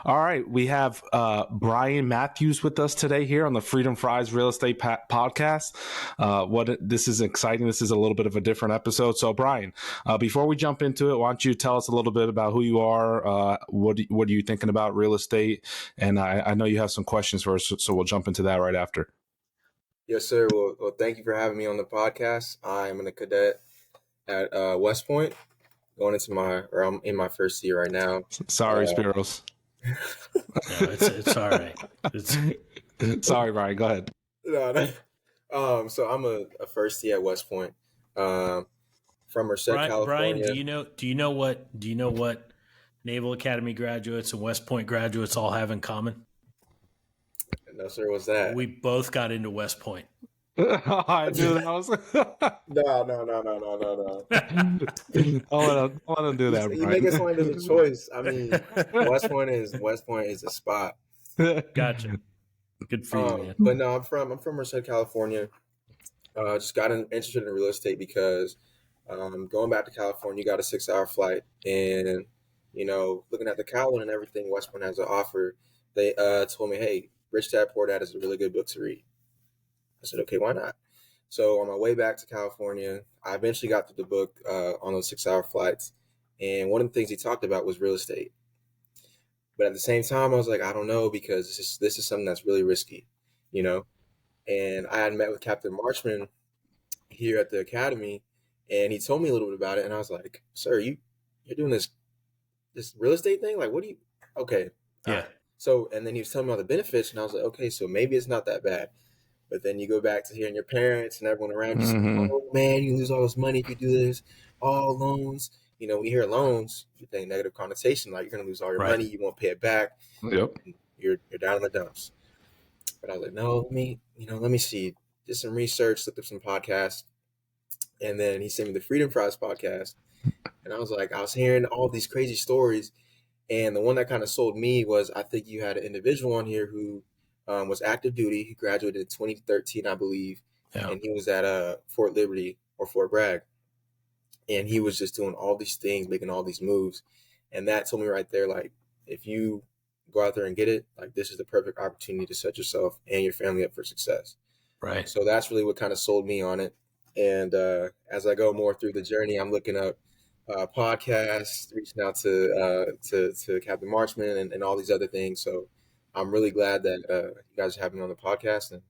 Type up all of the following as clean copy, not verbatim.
All right, we have Brian Matthews with us today here on the Freedom Fries Real Estate Podcast. This is exciting. This is a little bit of a different episode. So, Brian, before we jump into it, why don't you tell us a little bit about who you are? What are you thinking about real estate? And I know you have some questions for us, so we'll jump into that right after. Yes, sir. Well, thank you for having me on the podcast. I'm a cadet at West Point, I'm in my first year right now. Sorry, Spiros. No, it's all right. Sorry, Brian. Go ahead. No. So I'm a first year at West Point, from Merced, California. Brian, do you know what Naval Academy graduates and West Point graduates all have in common? No, sir. What's that? We both got into West Point. I knew that was. No. I want to do that. You make us find a choice. I mean, West Point is a spot. Gotcha. Good for you, man. But no, I'm from Merced, California. Just got interested in real estate because going back to California, you got a 6-hour flight, and looking at the calendar and everything West Point has to offer, they told me, hey, Rich Dad Poor Dad is a really good book to read. I said, okay, why not? So on my way back to California, I eventually got through the book on those 6-hour flights. And one of the things he talked about was real estate. But at the same time, I was like, I don't know, because this is something that's really risky, And I had met with Captain Marchman here at the academy, and he told me a little bit about it. And I was like, sir, you're doing this real estate thing? Like, what do you, okay. Yeah. So, and then he was telling me all the benefits, and I was like, okay, so maybe it's not that bad. But then you go back to hearing your parents and everyone around you say, oh, man, you lose all this money if you do this. All loans. When you hear loans, you think negative connotation, like you're going to lose all your money, you won't pay it back. Yep. You're down in the dumps. But I was like, no, let me see. Did some research, looked up some podcasts. And then he sent me the Freedom Fries podcast. And I was hearing all these crazy stories. And the one that kind of sold me was, I think you had an individual on here who was active duty. He graduated in 2013, I believe. Yeah. And he was at Fort Liberty or Fort Bragg. And he was just doing all these things, making all these moves. And that told me right there, like, if you go out there and get it, like, this is the perfect opportunity to set yourself and your family up for success. Right. So that's really what kind of sold me on it. And as I go more through the journey, I'm looking up podcasts, reaching out to Captain Marchman and all these other things. So I'm really glad that you guys are having me on the podcast. And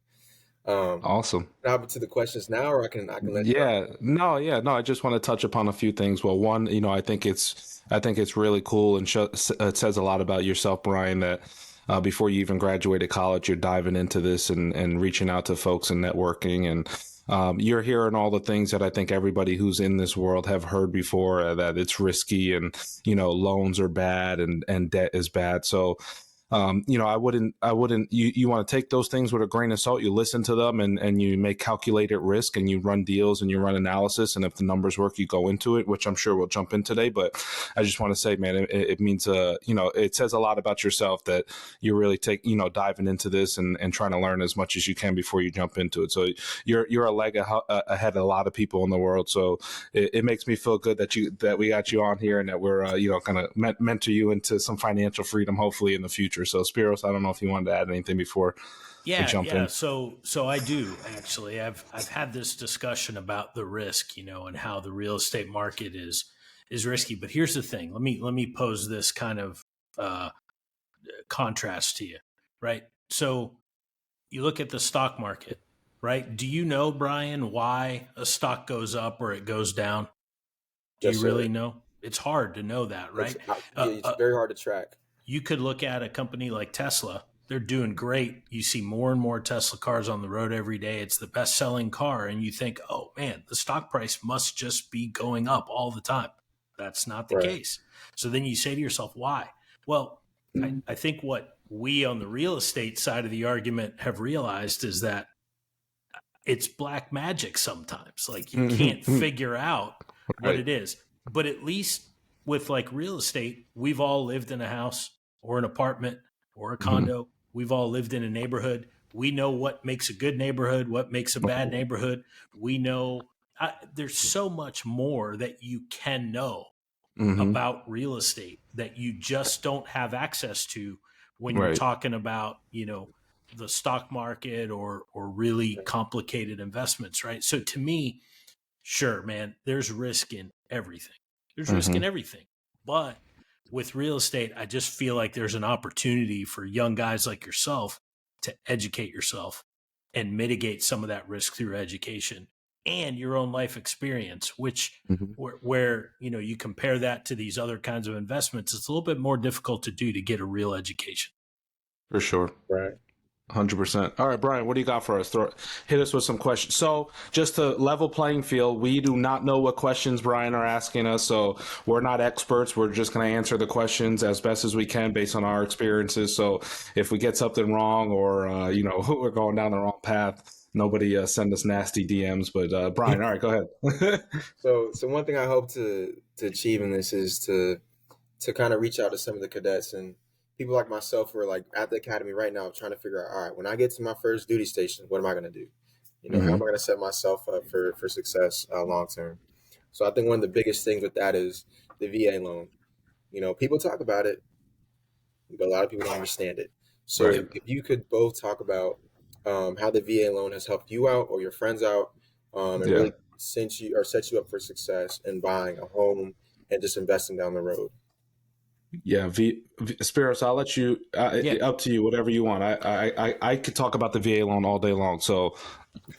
awesome. Now to the questions now, or I can let you know. No. I just want to touch upon a few things. Well, one, I think it's really cool, and it says a lot about yourself, Brian, that before you even graduated college, you're diving into this and reaching out to folks and networking, and you're hearing all the things that I think everybody who's in this world have heard before, that it's risky and, loans are bad and debt is bad. So, I wouldn't, you want to take those things with a grain of salt. You listen to them and you make calculated risk, and you run deals and you run analysis. And if the numbers work, you go into it, which I'm sure we'll jump in today. But I just want to say, man, it means, it says a lot about yourself that you really diving into this and trying to learn as much as you can before you jump into it. So you're a leg ahead of a lot of people in the world. So it makes me feel good that we got you on here, and that we're, kind of mentor you into some financial freedom, hopefully in the future. So Spiros, I don't know if you wanted to add anything before we jump in. So I do actually. I've had this discussion about the risk, and how the real estate market is risky. But here's the thing. Let me pose this kind of contrast to you, right? So you look at the stock market, right? Do you know, Brian, why a stock goes up or it goes down? Do you really know? It's hard to know that, right? It's very hard to track. You could look at a company like Tesla. They're doing great. You see more and more Tesla cars on the road every day. It's the best-selling car. And you think, oh, man, the stock price must just be going up all the time. That's not the case. So then you say to yourself, why? Well, I think what we on the real estate side of the argument have realized is that it's black magic sometimes. Like, you can't figure out what it is. But at least with like real estate, we've all lived in a house or an apartment or a condo. We've all lived in a neighborhood. We know what makes a good neighborhood, what makes a bad neighborhood. We know there's so much more that you can know about real estate that you just don't have access to when you're Right. talking about, the stock market or really complicated investments, right? So to me, sure, man, there's risk in everything. There's risk in everything. But with real estate, I just feel like there's an opportunity for young guys like yourself to educate yourself and mitigate some of that risk through education and your own life experience, which where you compare that to these other kinds of investments, it's a little bit more difficult to do to get a real education. For sure. Right. 100%. All right, Brian, what do you got for us? Hit us with some questions. So just to level playing field, we do not know what questions Brian are asking us. So we're not experts. We're just going to answer the questions as best as we can based on our experiences. So if we get something wrong or, we're going down the wrong path, nobody send us nasty DMs. But Brian, all right, go ahead. So one thing I hope to achieve in this is to kind of reach out to some of the cadets and people like myself who are like at the academy right now trying to figure out, all right, when I get to my first duty station, what am I going to do? How am I going to set myself up for success long term? So I think one of the biggest things with that is the VA loan. People talk about it, but a lot of people don't understand it. So Right. if you could both talk about how the VA loan has helped you out or your friends out, and really set you up for success in buying a home and just investing down the road. Yeah, Spiros, I'll let you. Up to you, whatever you want. I could talk about the VA loan all day long. So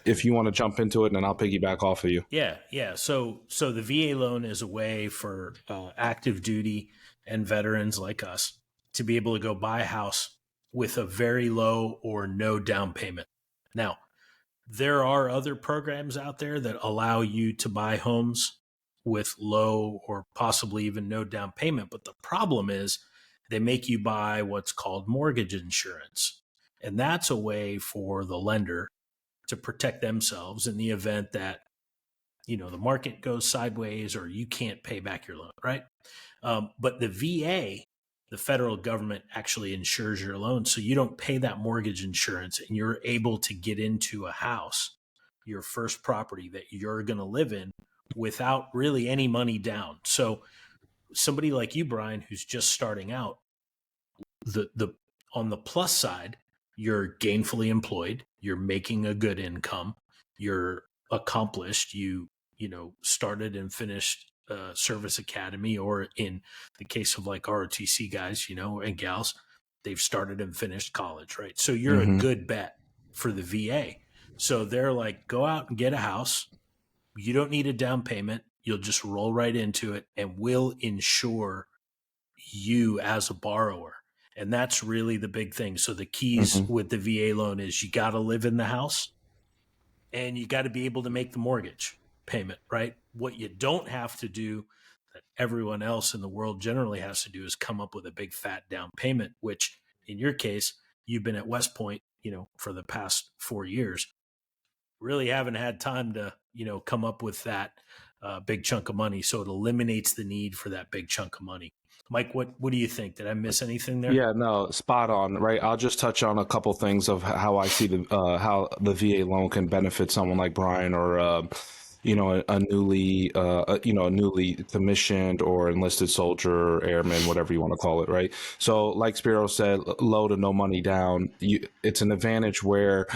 if you want to jump into it, then I'll piggyback off of you. Yeah. So the VA loan is a way for active duty and veterans like us to be able to go buy a house with a very low or no down payment. Now, there are other programs out there that allow you to buy homes with low or possibly even no down payment. But the problem is they make you buy what's called mortgage insurance. And that's a way for the lender to protect themselves in the event that, the market goes sideways or you can't pay back your loan, right? But the VA, the federal government, actually insures your loan. So you don't pay that mortgage insurance and you're able to get into a house, your first property that you're going to live in, without really any money down. So somebody like you, Brian, who's just starting out, the on the plus side, you're gainfully employed, you're making a good income, you're accomplished, you started and finished service academy, or in the case of like ROTC guys, and gals, they've started and finished college, right? So you're a good bet for the VA. So they're like, go out and get a house. You don't need a down payment. You'll just roll right into it and we'll insure you as a borrower. And that's really the big thing. So the keys with the VA loan is you got to live in the house and you got to be able to make the mortgage payment, right? What you don't have to do, that everyone else in the world generally has to do, is come up with a big fat down payment, which in your case, you've been at West Point, for the past 4 years. Really haven't had time to, come up with that big chunk of money. So it eliminates the need for that big chunk of money. Mike, what do you think? Did I miss anything there? Yeah, no, spot on, right? I'll just touch on a couple things of how I see how the VA loan can benefit someone like Brian or a newly commissioned or enlisted soldier, airman, whatever you want to call it, right? So, like Spiro said, low to no money down. It's an advantage where,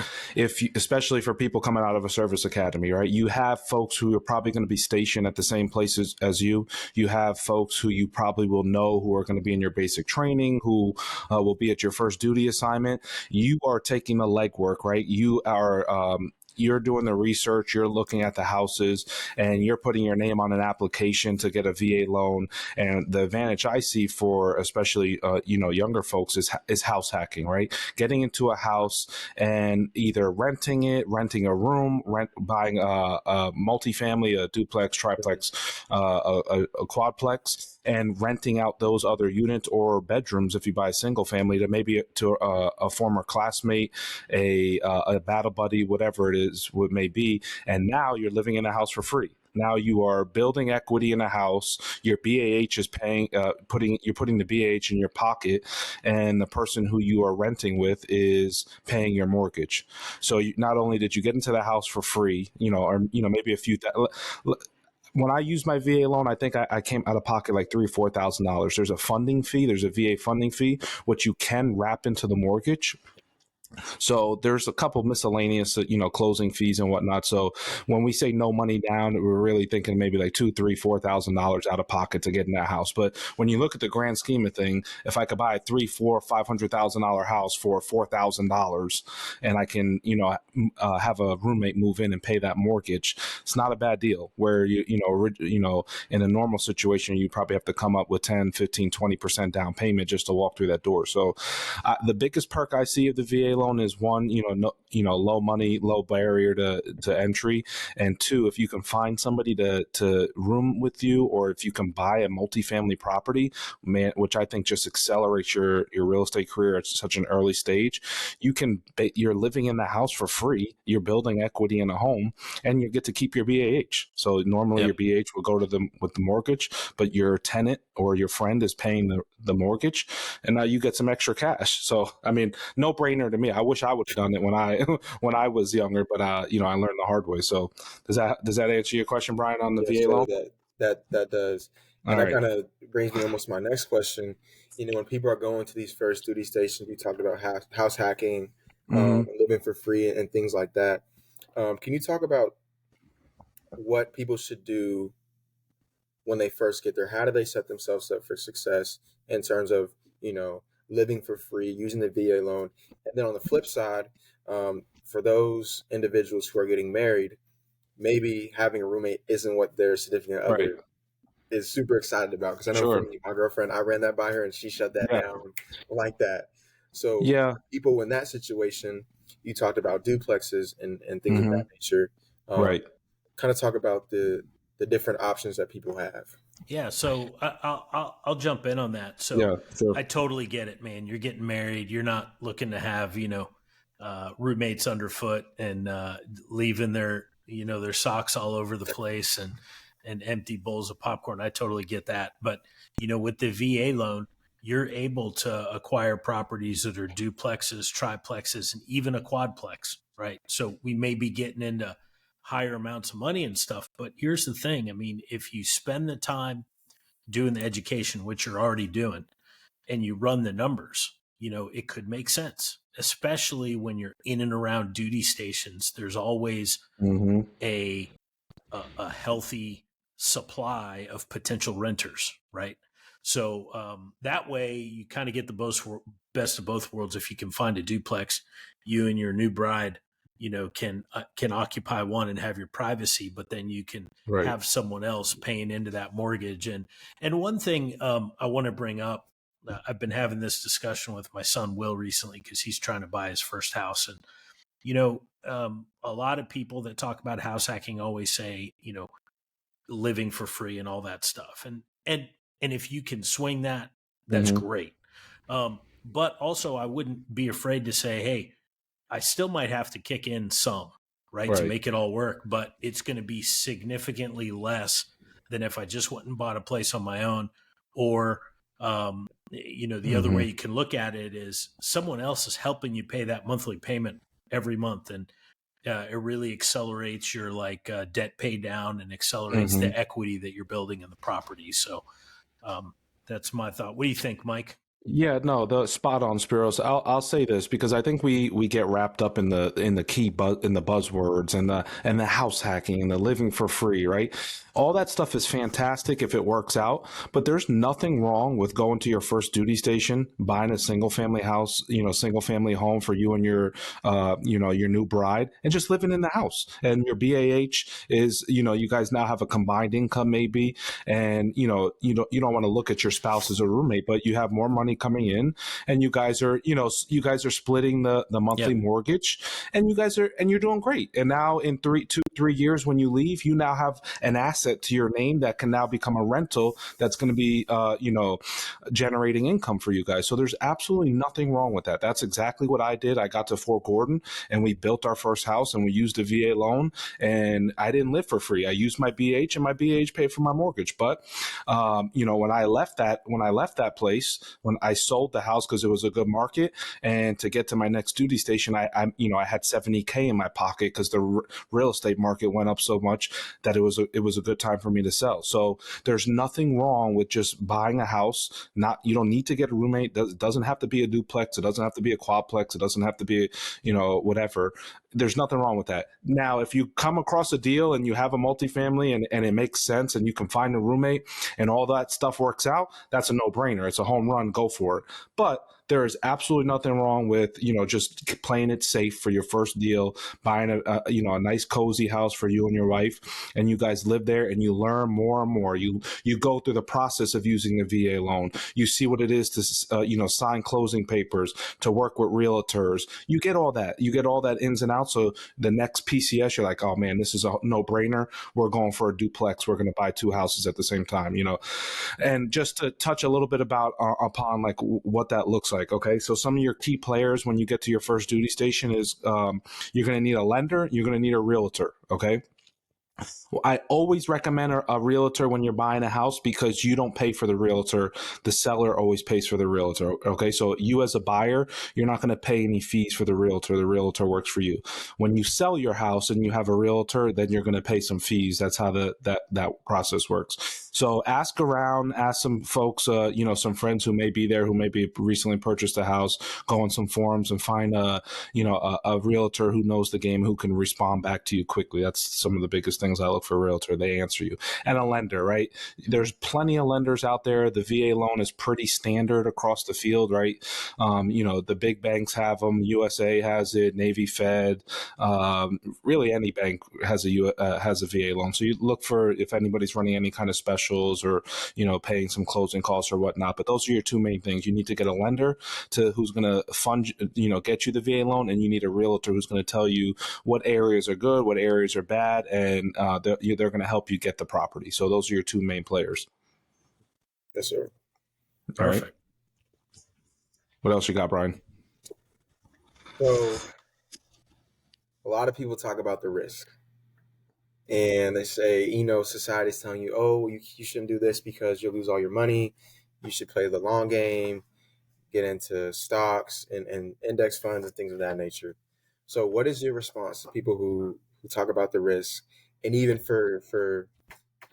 especially for people coming out of a service academy, right? You have folks who are probably going to be stationed at the same places as you. You have folks who you probably will know who are going to be in your basic training, who will be at your first duty assignment. You are taking the legwork, right? You are. You're doing the research, you're looking at the houses, and you're putting your name on an application to get a VA loan. And the advantage I see for especially younger folks is house hacking, right? Getting into a house and either renting a room, buying a multifamily, a duplex, triplex, a quadplex, and renting out those other units or bedrooms if you buy a single family to maybe to a former classmate, a battle buddy, whatever it is, what may be. And now you're living in a house for free. Now you are building equity in a house. Your BAH is paying, you're putting the BAH in your pocket, and the person who you are renting with is paying your mortgage. So not only did you get into the house for free, or maybe a few. when I used my VA loan, I think I came out of pocket like $3,000 or $4,000. There's a funding fee. There's a VA funding fee, which you can wrap into the mortgage. So there's a couple miscellaneous, closing fees and whatnot. So when we say no money down, we're really thinking maybe like $2,000, $3,000, $4,000 out of pocket to get in that house. But when you look at the grand scheme of thing, if I could buy a $300,000, $400,000, $500,000 house for $4,000, and I can, have a roommate move in and pay that mortgage, it's not a bad deal. Where in a normal situation, you probably have to come up with 10, 15, 20% down payment just to walk through that door. So the biggest perk I see of the VA loan is one, low money, low barrier to entry, and two, if you can find somebody to room with you, or if you can buy a multifamily property, man, which I think just accelerates your real estate career at such an early stage. You're living in the house for free, you're building equity in a home, and you get to keep your BAH. So normally your BAH will go to with the mortgage, but your tenant or your friend is paying the mortgage, and now you get some extra cash. So I mean, no brainer to me. I wish I would have done it when I was younger, but I learned the hard way. So does that answer your question, Brian, on the VA loan? That does. And All that right. kind of brings me almost to my next question. When people are going to these first duty stations, we talked about house hacking, living for free, and things like that. Can you talk about what people should do when they first get there? How do they set themselves up for success in terms of, living for free, using the VA loan? And then on the flip side, for those individuals who are getting married, maybe having a roommate isn't what their significant other is super excited about. Because I know for me, my girlfriend, I ran that by her and she shut that down like that. So people in that situation, you talked about duplexes and things of that nature. Kind of talk about the different options that people have. Yeah, so I'll jump in on that. So sure. I totally get it, man. You're getting married. You're not looking to have roommates underfoot and leaving their socks all over the place and empty bowls of popcorn. I totally get that. But with the VA loan, you're able to acquire properties that are duplexes, triplexes, and even a quadplex, right? So we may be getting into higher amounts of money and stuff. But here's the thing. I mean, if you spend the time doing the education, which you're already doing, and you run the numbers, it could make sense, especially when you're in and around duty stations. There's always a healthy supply of potential renters, right? So that way you kind of get the best of both worlds. If you can find a duplex, you and your new bride can occupy one and have your privacy, but then you can have someone else paying into that mortgage. And one thing I want to bring up, I've been having this discussion with my son, Will, recently, because he's trying to buy his first house. And, a lot of people that talk about house hacking always say, living for free and all that stuff. And if you can swing that, that's great. But also I wouldn't be afraid to say, hey, I still might have to kick in some, right, to make it all work, but it's going to be significantly less than if I just went and bought a place on my own. Or, the other way you can look at it is someone else is helping you pay that monthly payment every month. And it really accelerates your debt pay down and accelerates the equity that you're building in the property. So that's my thought. What do you think, Mike? Yeah, no, the spot on, Spiros. I'll say this because I think we get wrapped up in the key in the buzzwords and the house hacking and the living for free, right? All that stuff is fantastic if it works out, but there's nothing wrong with going to your first duty station, buying a single family house, single family home for you and your your new bride, and just living in the house. And your BAH is, you guys now have a combined income maybe, and you don't want to look at your spouse as a roommate, but you have more money coming in, and you guys are splitting the monthly mortgage, and you're doing great. And now in 3 years when you leave, you now have an asset to your name that can now become a rental that's going to be generating income for you guys. So there's absolutely nothing wrong with that. That's exactly what I did. I got to Fort Gordon and we built our first house and we used a VA loan, and I didn't live for free. I used my BH and my BH paid for my mortgage. But when I left that place, when I sold the house because it was a good market, and to get to my next duty station, I had $70K in my pocket because the real estate market went up so much that it was a good time for me to sell. So there's nothing wrong with just buying a house. You don't need to get a roommate. It doesn't have to be a duplex. It doesn't have to be a quadplex. It doesn't have to be, whatever. There's nothing wrong with that. Now, if you come across a deal and you have a multifamily and it makes sense and you can find a roommate and all that stuff works out, that's a no-brainer. It's a home run. Go for it. But there is absolutely nothing wrong with, just playing it safe for your first deal, buying a nice cozy house for you and your wife, and you guys live there and you learn more and more. You go through the process of using a VA loan. You see what it is to, sign closing papers, to work with realtors. You get all that. You get all that ins and outs. So the next PCS, you're like, oh man, this is a no-brainer. We're going for a duplex. We're going to buy two houses at the same time, And just to touch a little bit upon like what that looks like. Okay, so some of your key players when you get to your first duty station is you're going to need a lender, you're going to need a realtor. Okay. Well, I always recommend a realtor when you're buying a house because you don't pay for the realtor. The seller always pays for the realtor. Okay. So you as a buyer, you're not going to pay any fees for the realtor. The realtor works for you. When you sell your house and you have a realtor, then you're going to pay some fees. That's how that process works. So ask around, ask some folks, some friends who may be there, who maybe recently purchased a house, go on some forums and find a realtor who knows the game, who can respond back to you quickly. That's some of the biggest things I look for a realtor. They answer you. And a lender, right? There's plenty of lenders out there. The VA loan is pretty standard across the field, right? The big banks have them. USA has it. Navy Fed. Really any bank has a VA loan. So you look for if anybody's running any kind of specials or, paying some closing costs or whatnot. But those are your two main things. You need to get a lender who's going to fund, get you the VA loan, and you need a realtor who's going to tell you what areas are good, what areas are bad, and they're going to help you get the property. So those are your two main players. Yes, sir. Perfect. Right. What else you got, Brian? So a lot of people talk about the risk. And they say, society's telling you, oh, you shouldn't do this because you'll lose all your money. You should play the long game, get into stocks and index funds and things of that nature. So what is your response to people who talk about the risk? And even for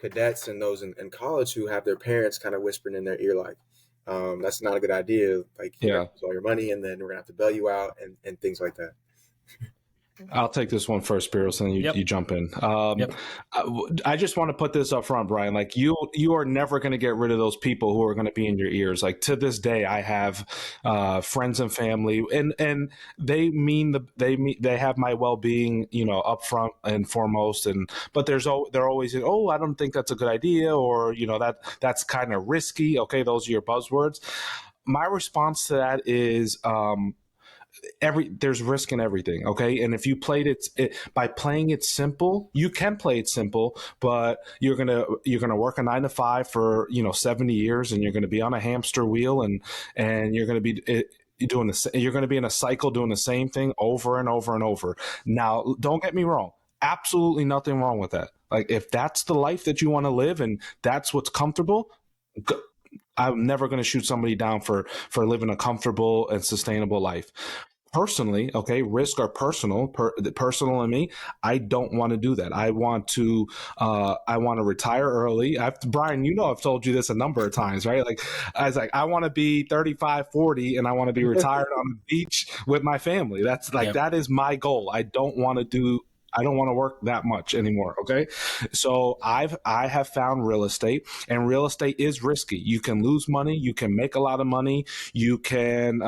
cadets and those in college who have their parents kind of whispering in their ear, like, that's not a good idea. Like, lose all your money and then we're going to have to bail you out and things like that. I'll take this one first, Spiros, and you jump in. I just want to put this up front, Brian. Like you are never going to get rid of those people who are going to be in your ears. Like to this day, I have friends and family, and they have my well-being, up front and foremost. But they're always, I don't think that's a good idea, or that's kind of risky. Okay, those are your buzzwords. My response to that is. There's risk in everything, okay? And if you played it by playing it simple, you can play it simple, but you're gonna work a 9 to 5 for 70 years, and you're gonna be on a hamster wheel, and you're gonna be you're gonna be in a cycle doing the same thing over and over and over. Now, don't get me wrong, absolutely nothing wrong with that. Like if that's the life that you want to live and that's what's comfortable. I'm never going to shoot somebody down for living a comfortable and sustainable life. Personally, okay, risk are personal in me. I don't want to do that. I want to retire early. Brian, I've told you this a number of times, right? Like, I want to be 35, 40, and I want to be retired on the beach with my family. That's that is my goal. I don't want to work that much anymore. Okay. So I have found real estate, and real estate is risky. You can lose money. You can make a lot of money. You can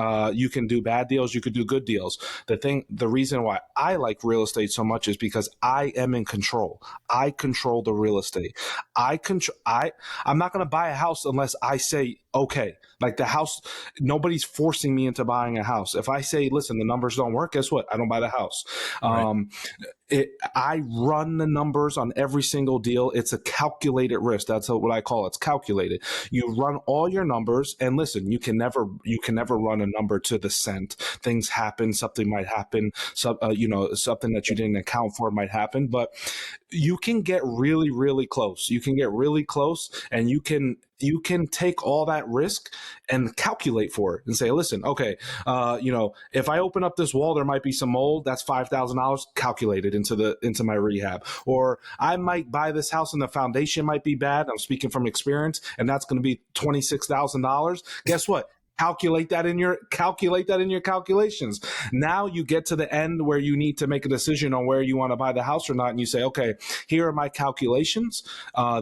do bad deals. You could do good deals. The reason why I like real estate so much is because I am in control. I control the real estate. I'm not going to buy a house unless I say, okay, like the house, nobody's forcing me into buying a house. If I say, listen, the numbers don't work, guess what? I don't buy the house. Right. I run the numbers on every single deal. It's a calculated risk. That's what I call it. It's calculated. You run all your numbers, and listen, you can never run a number to the cent. Things happen. Something might happen. Something that you didn't account for might happen. But you can get really, really close. You can get really close, and you can take all that risk and calculate for it and say, listen, okay, if I open up this wall, there might be some mold. That's $5,000 calculated into my rehab. Or I might buy this house and the foundation might be bad. I'm speaking from experience, and that's going to be $26,000. Guess what? Calculate that in your calculations. Now you get to the end where you need to make a decision on where you want to buy the house or not, and you say, okay, here are my calculations.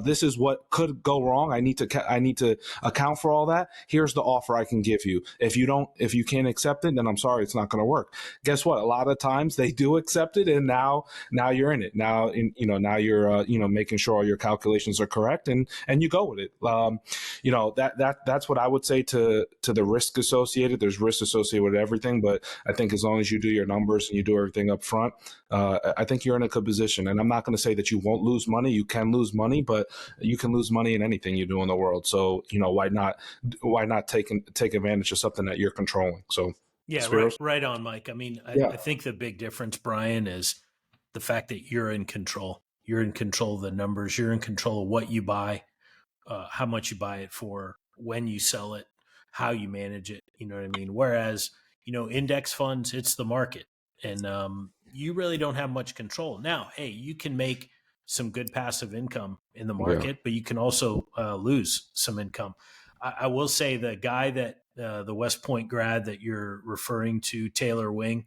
This is what could go wrong. I need to account for all that. Here's the offer I can give you. If you can't accept it, then I'm sorry, it's not going to work. Guess what? A lot of times they do accept it, and now you're in it. Now you're making sure all your calculations are correct, and you go with it. That's what I would say to the risk associated. There's risk associated with everything, but I think as long as you do your numbers and you do everything up front, I think you're in a good position. And I'm not going to say that you won't lose money. You can lose money, but you can lose money in anything you do in the world. So, why not take advantage of something that you're controlling? So, yeah, right on, Mike. I mean, I think the big difference, Brian, is the fact that you're in control. You're in control of the numbers. You're in control of what you buy, how much you buy it for, when you sell it, how you manage it. You know what I mean? Whereas, index funds, it's the market, and you really don't have much control. Now, hey, you can make some good passive income in the market, but you can also lose some income. I will say the guy that the West Point grad that you're referring to, Taylor Wing,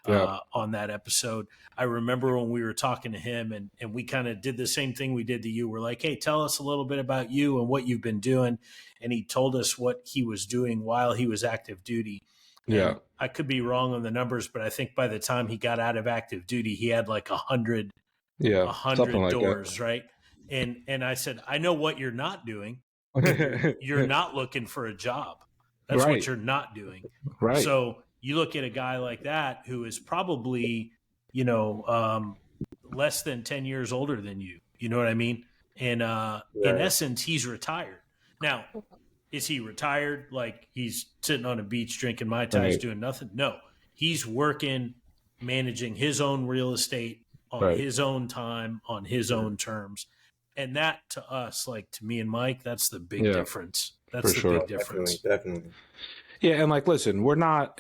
on that episode, I remember when we were talking to him, and we kind of did the same thing we did to you. We're like, hey, tell us a little bit about you and what you've been doing. And he told us what he was doing while he was active duty. Yeah. And I could be wrong on the numbers, but I think by the time he got out of active duty, he had like 100 doors, right? And I said, I know what you're not doing. You're not looking for a job. That's what you're not doing. Right. So you look at a guy like that who is probably, less than 10 years older than you. You know what I mean? And in essence, he's retired. Now, is he retired like he's sitting on a beach drinking Mai Tais doing nothing? No. He's working, managing his own real estate on his own time, on his own terms. And that, to us, like to me and Mike, that's the big difference. That's the big difference. Definitely. Yeah, and listen, we're not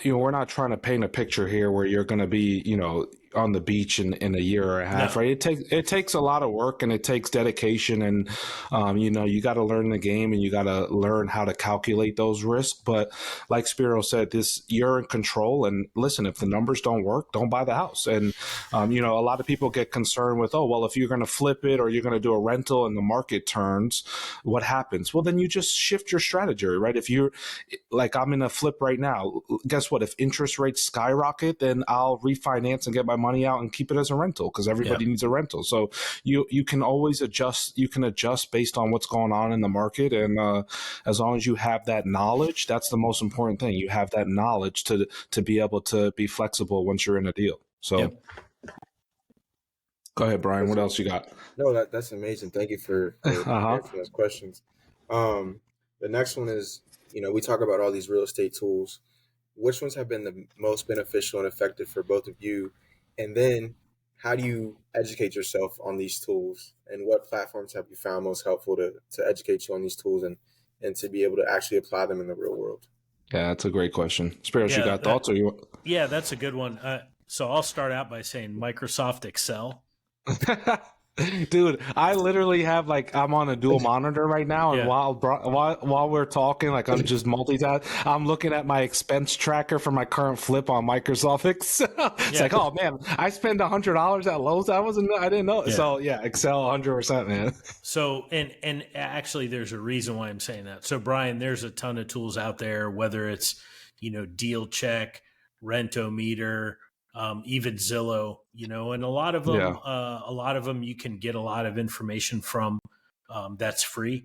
trying to paint a picture here where you're going to be, on the beach in a year or a half, right? It takes a lot of work, and it takes dedication, and you got to learn the game, and you got to learn how to calculate those risks. But like Spiros said, you're in control, and listen, if the numbers don't work, don't buy the house. And a lot of people get concerned with, oh, well, if you're going to flip it or you're going to do a rental and the market turns, what happens? Well, then you just shift your strategy, right? If you're like, I'm in a flip right now, guess what? If interest rates skyrocket, then I'll refinance and get my money out and keep it as a rental, because everybody needs a rental. So you can always adjust. You can adjust based on what's going on in the market, and as long as you have that knowledge, that's the most important thing. You have that knowledge to be able to be flexible once you're in a deal. So go ahead, Brian. What else you got? No, that's amazing. Thank you for answering those questions. The next one is, we talk about all these real estate tools. Which ones have been the most beneficial and effective for both of you? And then how do you educate yourself on these tools? And what platforms have you found most helpful to educate you on these tools and to be able to actually apply them in the real world? Yeah, that's a great question. Spiros, you got thoughts? Yeah, that's a good one. So I'll start out by saying Microsoft Excel. Dude, I literally have I'm on a dual monitor right now, and while we're talking, I'm just multitasking. I'm looking at my expense tracker for my current flip on Microsoft Excel. It's like, oh man, I spend $100 at Lowe's. I didn't know. Yeah. So yeah, Excel 100%, man. So and actually, there's a reason why I'm saying that. So Brian, there's a ton of tools out there, whether it's Deal Check, Rentometer, even Zillow, and a lot of them, you can get a lot of information from, that's free.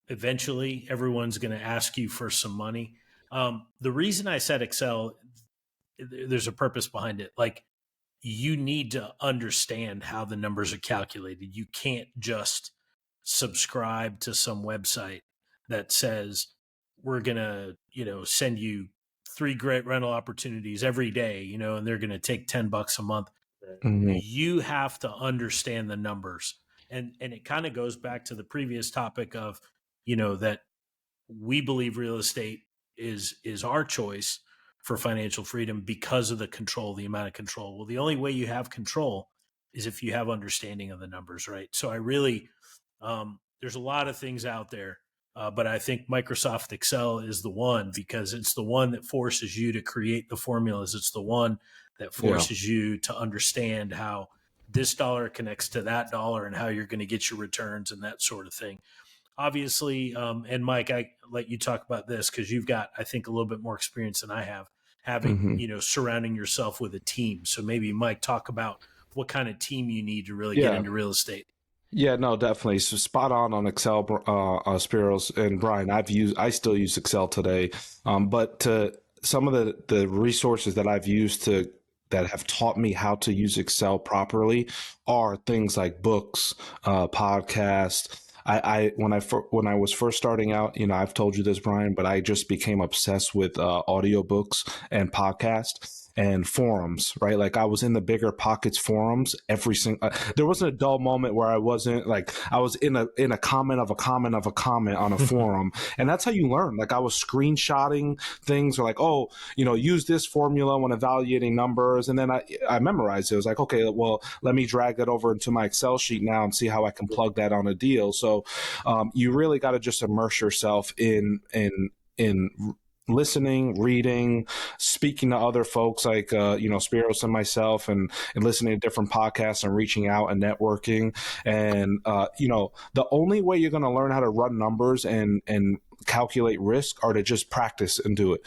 Eventually everyone's going to ask you for some money. The reason I said Excel, there's a purpose behind it. You need to understand how the numbers are calculated. You can't just subscribe to some website that says we're going to, send you 3 great rental opportunities every day, and they're going to take $10 a month. Mhm. You have to understand the numbers. And it kind of goes back to the previous topic of, that we believe real estate is our choice for financial freedom because of the control, the amount of control. Well, the only way you have control is if you have understanding of the numbers, right? So I really, there's a lot of things out there, but I think Microsoft Excel is the one because it's the one that forces you to create the formulas. It's the one that forces you to understand how this dollar connects to that dollar and how you're going to get your returns and that sort of thing. Obviously, and Mike, I let you talk about this because you've got, I think, a little bit more experience than I have having, surrounding yourself with a team. So maybe Mike, talk about what kind of team you need to really get into real estate. Yeah, no, definitely. So spot on Excel, Spiros and Brian. I still use Excel today, but to some of the resources that I've used that have taught me how to use Excel properly are things like books, podcasts. When I was first starting out, I've told you this, Brian, but I just became obsessed with audiobooks and podcasts and forums, right? Like I was in the Bigger Pockets forums every single. There wasn't a dull moment where I wasn't like I was in a comment of a comment of a comment on a forum, and that's how you learn. Like I was screenshotting things, or like, oh, use this formula when evaluating numbers, and then I memorized it. I was like, okay, well, let me drag that over into my Excel sheet now and see how I can plug that on a deal. So you really got to just immerse yourself in listening, reading, speaking to other folks like Spiros and myself, and listening to different podcasts and reaching out and networking. And the only way you're going to learn how to run numbers and calculate risk are to just practice and do it.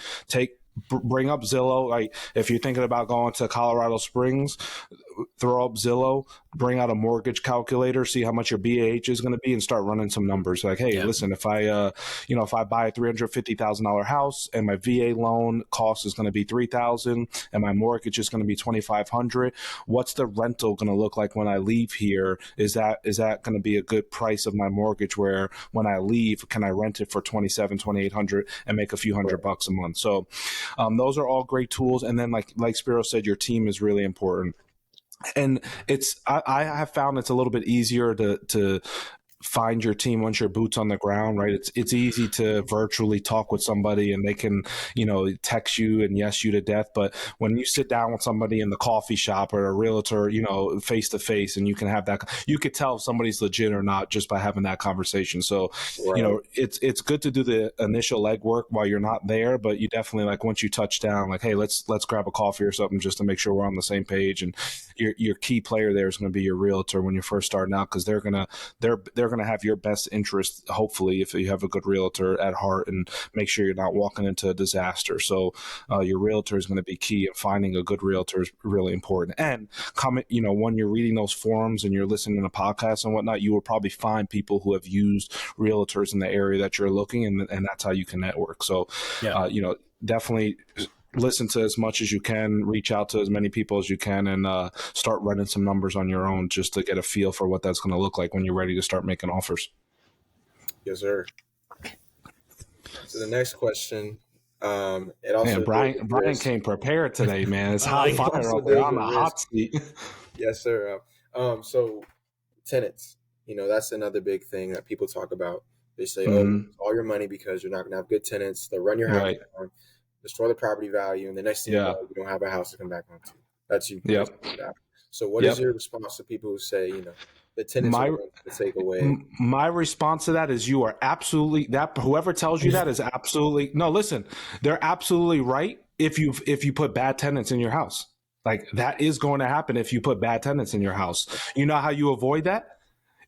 Bring up Zillow. Like if you're thinking about going to Colorado Springs, throw up Zillow, bring out a mortgage calculator, see how much your BAH is going to be, and start running some numbers. Like, hey, listen, if I buy a $350,000 house and my VA loan cost is going to be $3,000 and my mortgage is going to be $2,500, what's the rental going to look like when I leave here? Is that going to be a good price of my mortgage? Where when I leave, can I rent it for $2,800 and make a few $100 a month? So those are all great tools. And then like Spiro said, your team is really important. And I have found it's a little bit easier to find your team once your boots on the ground, right? It's easy to virtually talk with somebody and they can, text you and yes you to death. But when you sit down with somebody in the coffee shop or a realtor, face to face, and you can have that, you could tell if somebody's legit or not just by having that conversation. So, it's good to do the initial legwork while you're not there, but you definitely, like, once you touch down, like, hey, let's grab a coffee or something just to make sure we're on the same page. And your key player there is going to be your realtor when you're first starting out, because they're going to have your best interest, hopefully, if you have a good realtor, at heart, and make sure you're not walking into a disaster. So your realtor is going to be key, and finding a good realtor is really important. And when you're reading those forums and you're listening to podcasts and whatnot, you will probably find people who have used realtors in the area that you're looking, and that's how you can network. So definitely listen to as much as you can, reach out to as many people as you can, and start running some numbers on your own just to get a feel for what that's going to look like when you're ready to start making offers. Yes, sir. So the next question, it also Brian came prepared today, man. It's hot fire over there on the hot seat. Yes, sir. So tenants, that's another big thing that people talk about. They say, oh, all your money because you're not going to have good tenants. They'll run your house down, destroy the property value, and the next thing you know, you don't have a house to come back onto. That's you. Yep. So what is your response to people who say, the tenants are going to take away? My response to that is, you are absolutely, that whoever tells you that is absolutely, no, listen, they're absolutely right if you put bad tenants in your house. Like, that is going to happen if you put bad tenants in your house. You know how you avoid that?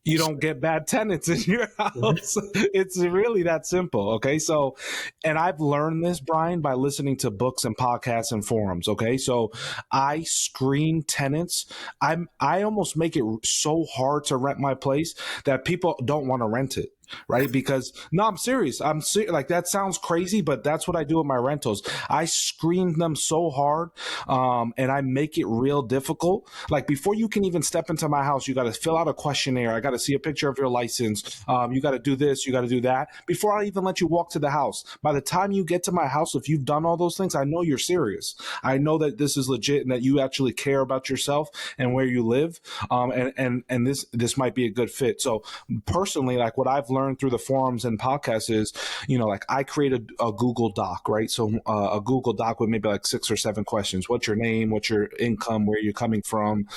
You don't get bad tenants in your house. It's really that simple. Okay. So, and I've learned this, Brian, by listening to books and podcasts and forums. Okay. So I screen tenants. I almost make it so hard to rent my place that people don't want to rent it. right? Because no, I'm serious. Like that sounds crazy, but that's what I do with my rentals. I screen them so hard, and I make it real difficult. Like before you can even step into my house, you got to fill out a questionnaire. I got to see a picture of your license. You got to do this. You got to do that before I even let you walk to the house. By the time you get to my house, if you've done all those things, I know you're serious. I know that this is legit and that you actually care about yourself and where you live. And this might be a good fit. So personally, like what I've learned through the forums and podcasts is, like I created a Google Doc, right? So a Google Doc with maybe like 6 or 7 questions. What's your name? What's your income? Where you're coming from?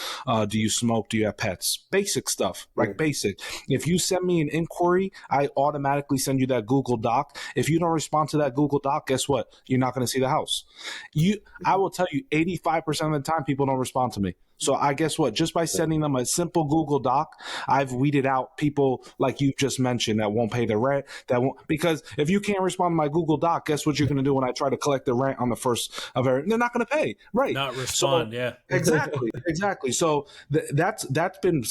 Do you smoke? Do you have pets? Basic stuff, like basic. If you send me an inquiry, I automatically send you that Google Doc. If you don't respond to that Google Doc, guess what? You're not going to see the house. I will tell you 85% of the time, people don't respond to me. So I guess what? Just by sending them a simple Google Doc, I've weeded out people like you just mentioned that won't pay the rent. Because if you can't respond to my Google Doc, guess what you're going to do when I try to collect the rent on the first of every? They're not going to pay, right? Not respond, yeah. Exactly. So that's been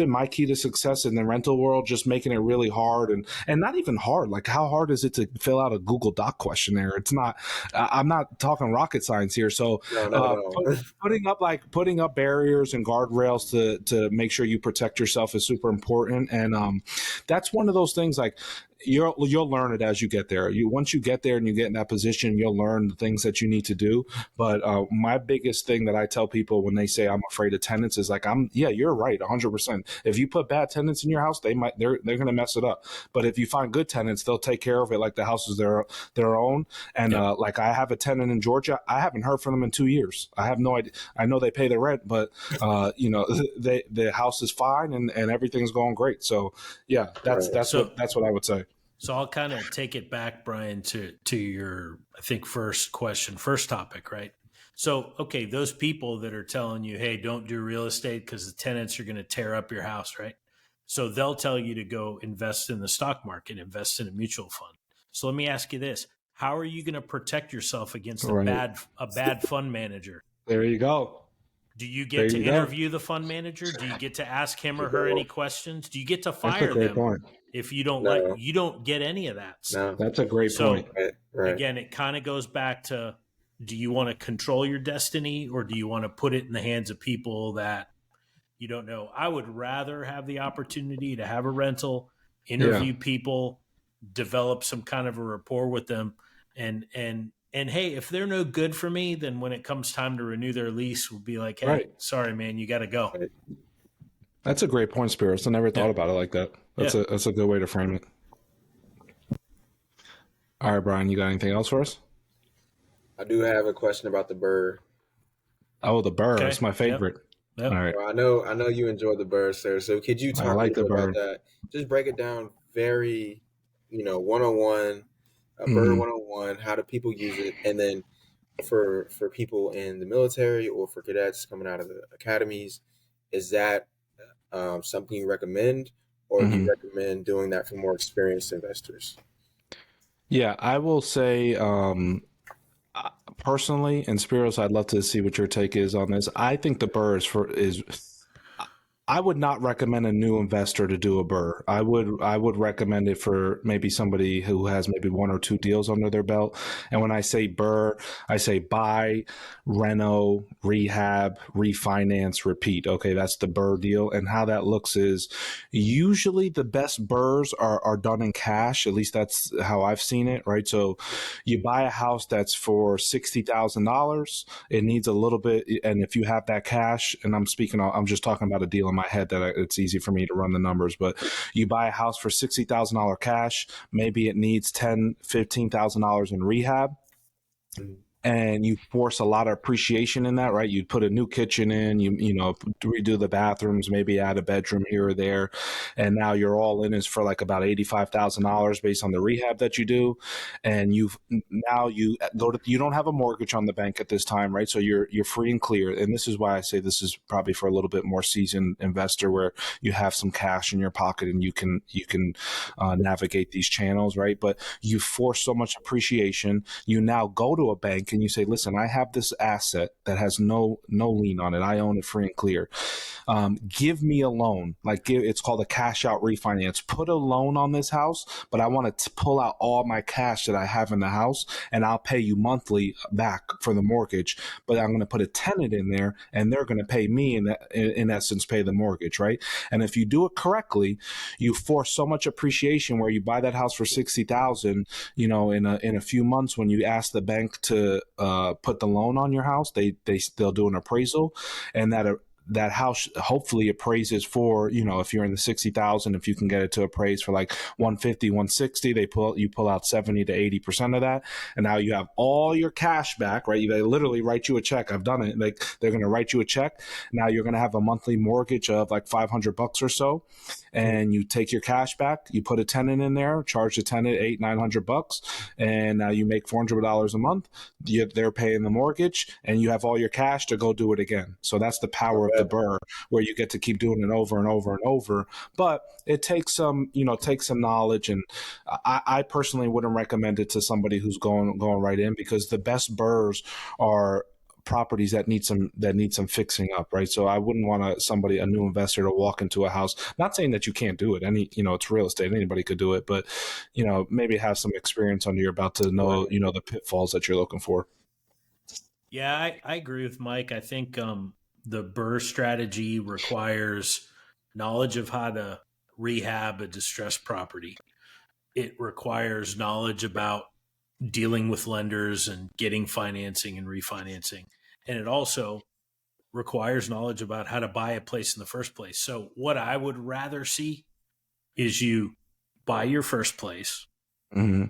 my key to success in the rental world, just making it really hard and not even hard. Like how hard is it to fill out a Google Doc questionnaire? It's not. I'm not talking rocket science here. So putting up barriers and guardrails to make sure you protect yourself is super important. And that's one of those things like you'll learn it as you get there. Once you get there and you get in that position, you'll learn the things that you need to do. But my biggest thing that I tell people when they say I'm afraid of tenants is like, you're right, 100%. If you put bad tenants in your house, they're going to mess it up. But if you find good tenants, they'll take care of it like the house is their own. And like I have a tenant in Georgia, I haven't heard from them in 2 years. I have no idea. I know they pay the rent, but the house is fine and everything's going great. So yeah, that's what I would say. So I'll kind of take it back, Brian, to your, I think, first topic, right? So, okay, those people that are telling you, hey, don't do real estate because the tenants are going to tear up your house, right? So they'll tell you to go invest in the stock market, invest in a mutual fund. So let me ask you this. How are you going to protect yourself against a bad fund manager? There you go. Do you get to interview the fund manager? Do you get to ask him or her any questions? Do you get to fire them? Point. If you don't you don't get any of that. No, that's a great point. Right. Again, it kind of goes back to, do you want to control your destiny or do you want to put it in the hands of people that you don't know? I would rather have the opportunity to have a rental, interview people, develop some kind of a rapport with them. And hey, if they're no good for me, then when it comes time to renew their lease, we'll be like, hey, sorry, man, you got to go. Right. That's a great point, Spiros. I never thought about it like that. That's a good way to frame it. All right, Brian, you got anything else for us? I do have a question about the BRRRR. Oh, the BRRRR. That's my favorite. Yep. All right. Well, I know you enjoy the BRRRR, sir. So could you talk a little bit about that? Just break it down very, one-on-one, BRRRR 101, how do people use it? And then for people in the military or for cadets coming out of the academies, is that something you recommend, or do you recommend doing that for more experienced investors? Yeah, I will say personally, and Spiros, I'd love to see what your take is on this. I think the BRRRR I would not recommend a new investor to do a BRRRR. I would recommend it for maybe somebody who has maybe 1 or 2 deals under their belt. And when I say BRRRR, I say buy, reno, rehab, refinance, repeat. Okay, that's the BRRRR deal. And how that looks is usually the best BRRRRs are done in cash. At least that's how I've seen it, right? So you buy a house that's for $60,000. It needs a little bit, and if you have that cash, and I'm just talking about a deal in my head that it's easy for me to run the numbers, but you buy a house for $60,000 cash, maybe it needs $10,000, $15,000 in rehab. And you force a lot of appreciation in that, right? You'd put a new kitchen in, you redo the bathrooms, maybe add a bedroom here or there, and now your all in is for like about $85,000 based on the rehab that you do, and you don't have a mortgage on the bank at this time, right? So you're free and clear, and this is why I say this is probably for a little bit more seasoned investor where you have some cash in your pocket and you can navigate these channels, right? But you force so much appreciation, you now go to a bank bank and you say, listen, I have this asset that has no lien on it. I own it free and clear. Give me a loan. It's called a cash out refinance. Put a loan on this house, but I want to pull out all my cash that I have in the house, and I'll pay you monthly back for the mortgage. But I'm going to put a tenant in there, and they're going to pay me, in essence, pay the mortgage, right? And if you do it correctly, you force so much appreciation where you buy that house for $60,000. In a few months, when you ask the bank to put the loan on your house, they'll do an appraisal, and that house hopefully appraises for, if you're in the 60,000, if you can get it to appraise for like 150, 160, you pull out 70 to 80% of that. And now you have all your cash back, right? They literally write you a check. I've done it. Like, they're going to write you a check. Now you're going to have a monthly mortgage of like $500 or so. And you take your cash back, you put a tenant in there, charge the tenant $800-900, and now you make $400 a month. They're paying the mortgage, and you have all your cash to go do it again. So that's the power of the BRRRR, where you get to keep doing it over and over and over. But it takes some knowledge, and I personally wouldn't recommend it to somebody who's going right in, because the best BRRRRs are properties that need some fixing up, right? So I wouldn't want a new investor to walk into a house. Not saying that you can't do it. It's real estate. Anybody could do it, but maybe have some experience under your belt to know the pitfalls that you're looking for. Yeah, I agree with Mike. I think the BRRRR strategy requires knowledge of how to rehab a distressed property. It requires knowledge about dealing with lenders and getting financing and refinancing. And it also requires knowledge about how to buy a place in the first place. So what I would rather see is you buy your first place,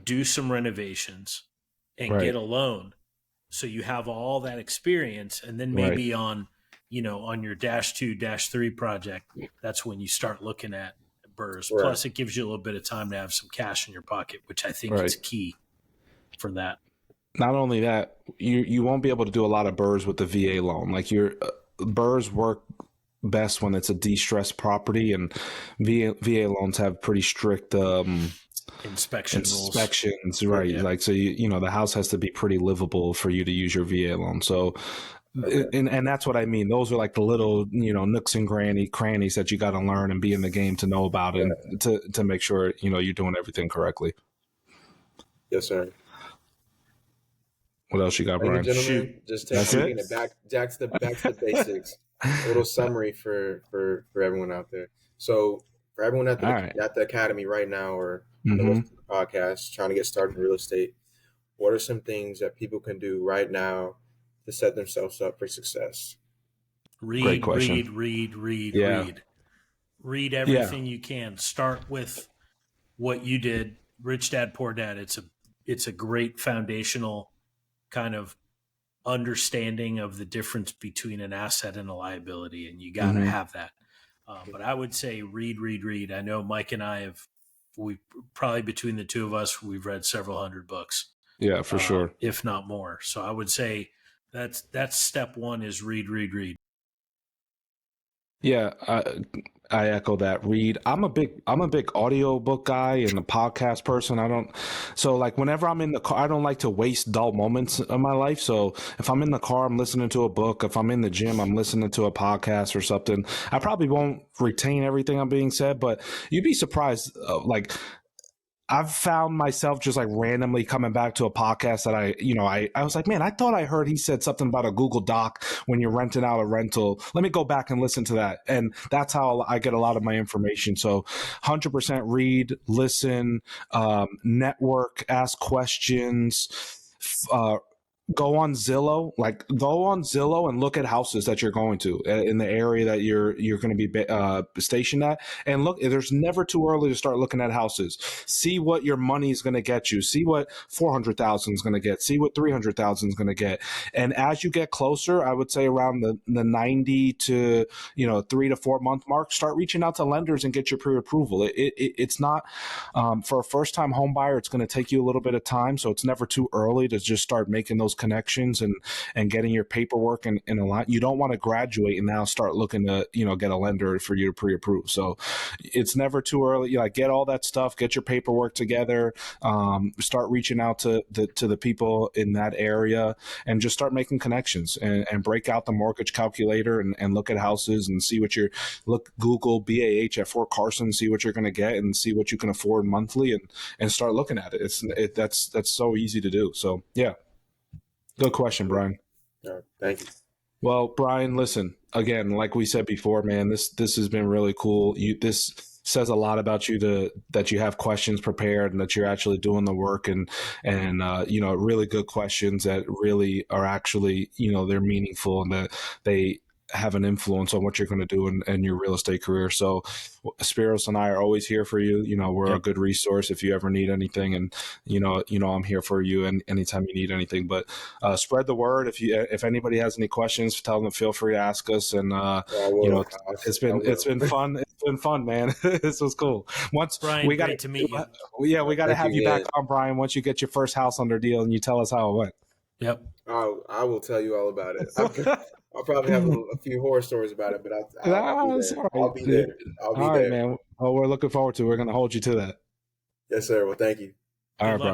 do some renovations, and get a loan. So you have all that experience, and then maybe on your -2, -3 project, that's when you start looking at BRRRRs. Right. Plus, it gives you a little bit of time to have some cash in your pocket, which I think is key for that. Not only that, you won't be able to do a lot of BRRRRs with the VA loan. Like, your BRRRRs work best when it's a de-stressed property, and VA loans have pretty strict inspections rules. Right? Yeah. Like, so the house has to be pretty livable for you to use your VA loan. So. And that's what I mean. Those are like the little, nooks and crannies that you got to learn and be in the game to know about, and to make sure, you're doing everything correctly. Yes, sir. What else you got, Brian? Gentlemen, just taking it back to the basics. A little summary for everyone out there. So for everyone at the academy right now, or listening to the podcast, trying to get started in real estate, what are some things that people can do right now to set themselves up for success? Read everything you can. Start with what you did, Rich Dad Poor Dad. It's a great foundational kind of understanding of the difference between an asset and a liability, and you got to have that. But I would say read. I know Mike and I we probably, between the two of us, we've read several hundred books. Yeah, for sure, if not more. So I would say that's step one, is read. Yeah, I echo that. Read. I'm a big audiobook guy and a podcast person. So like, whenever I'm in the car, I don't like to waste dull moments of my life. So if I'm in the car, I'm listening to a book. If I'm in the gym, I'm listening to a podcast or something. I probably won't retain everything I'm being said, but you'd be surprised. I've found myself just like randomly coming back to a podcast that I was like, man, I thought I heard he said something about a Google Doc when you're renting out a rental. Let me go back and listen to that. And that's how I get a lot of my information. So 100% read, listen, network, ask questions, go on Zillow and look at houses that you're going to in the area that you're going to be stationed at. And look, there's never too early to start looking at houses. See what your money is going to get you. See what 400,000 is going to get. See what 300,000 is going to get. And as you get closer, I would say around the 90 to 3 to 4 month mark, start reaching out to lenders and get your pre-approval. It's not for a first time home buyer. It's going to take you a little bit of time, so it's never too early to just start making those connections and getting your paperwork in a lot. You don't want to graduate and now start looking to, get a lender for you to pre-approve. So it's never too early. Get all that stuff, get your paperwork together, start reaching out to the people in that area, and just start making connections and break out the mortgage calculator and look at houses and see what Google BAH at Fort Carson, see what you're going to get and see what you can afford monthly and start looking at it. That's so easy to do. So yeah, good question, Brian. All right, thank you. Well, Brian, listen, again, like we said before, man, this has been really cool. This says a lot about you that you have questions prepared and that you're actually doing the work and really good questions that really are actually, they're meaningful and that they have an influence on what you're going to do in your real estate career. So Spiros and I are always here for you. We're a good resource if you ever need anything, and I'm here for you and anytime you need anything. But spread the word. If anybody has any questions, tell them, feel free to ask us. And it's been fun. It's been fun, man. This was cool. Once Brian, we got great to meet you. We got to have you back on, Brian, once you get your first house under deal and you tell us how it went. Yep. I will tell you all about it. I'll probably have a few horror stories about it, but I'll be there. All right, man. Well, we're looking forward to it. We're going to hold you to that. Yes, sir. Well, thank you. All right, Brian.